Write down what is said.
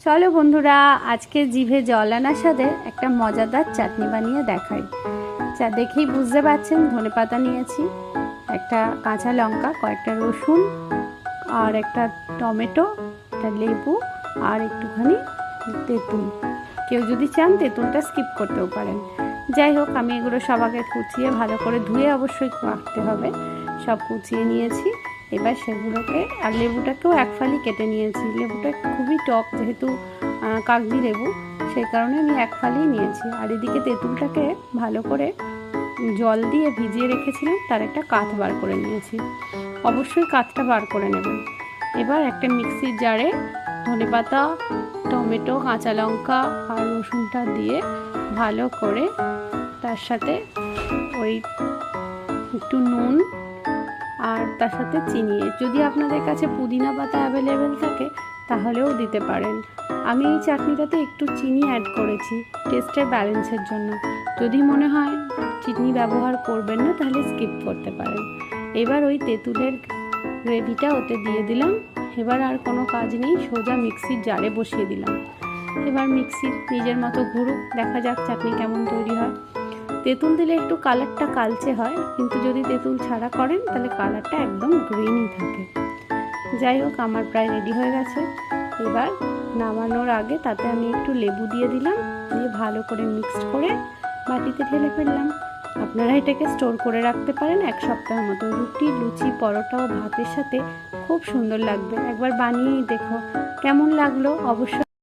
চলো বন্ধুরা, আজকে জিভে জল আনার সাথে একটা মজাদার চাটনি বানিয়ে দেখাই। যা দেখেই বুঝতে পারছেন, ধনেপাতা নিয়েছি, একটা কাঁচা লঙ্কা, কয়েকটা রসুন, আর একটা টমেটো, একটা লেবু, আর একটুখানি তেঁতুল। কেউ যদি চান তেঁতুলটা স্কিপ করতেও পারেন। যাই হোক, আমি এগুলো সব আগে কুচিয়ে ভালো করে ধুয়ে অবশ্যই কাটতে হবে। সব কুচিয়ে নিয়েছি। এবার সেগুলোকে, আর লেবুটাকেও এক ফালি কেটে নিয়েছি। লেবুটা খুবই টক, যেহেতু কাগজি লেবু, সেই কারণে আমি এক ফালি নিয়েছি। আর এদিকে তেঁতুলটাকে ভালো করে জল দিয়ে ভিজিয়ে রেখেছিলাম, তার একটা কাঠ বার করে নিয়েছি। অবশ্যই কাঠটা বার করে নেবেন। এবার একটা মিক্সির জারে ধনেপাতা, টমেটো, কাঁচা লঙ্কা আর রসুনটা দিয়ে ভালো করে, তার সাথে ওই একটু নুন, আর তার সাথে চিনি, যদি আপনাদের কাছে পুদিনা পাতা অ্যাভেলেবেল থাকে তাহলেও দিতে পারেন। আমি এই চাটনিটাতে একটু চিনি অ্যাড করেছি টেস্টের ব্যালেন্সের জন্য। যদি মনে হয় চিনি ব্যবহার করবেন না তাহলে স্কিপ করতে পারেন। এবার ওই তেঁতুলের গ্রেভিটা ওতে দিয়ে দিলাম। এবার আর কোনো কাজ নেই, সোজা মিক্সির জারে বসিয়ে দিলাম। এবার মিক্সির নিজের মতো ঘুরুক, দেখা যাক চাটনি কেমন তৈরি হয়। তেঁতুল দিলে একটু কালারটা কালচে হয়, কিন্তু যদি তেঁতুল ছাড়া করেন তাহলে কালারটা একদম গ্রিনই থাকে। যাই হোক, আমার প্রায় রেডি হয়ে গেছে। এবার নামানোর আগে তাতে আমি একটু লেবু দিয়ে দিলাম, দিয়ে ভালো করে মিক্সড করে বাটিতে ঢেলে ফেললাম। আপনারা এটাকে স্টোর করে রাখতে পারেন এক সপ্তাহের মতো। রুটি, লুচি, পরোটা ও ভাতের সাথে খুব সুন্দর লাগবে। একবার বানিয়েই দেখো, কেমন লাগলো অবশ্যই।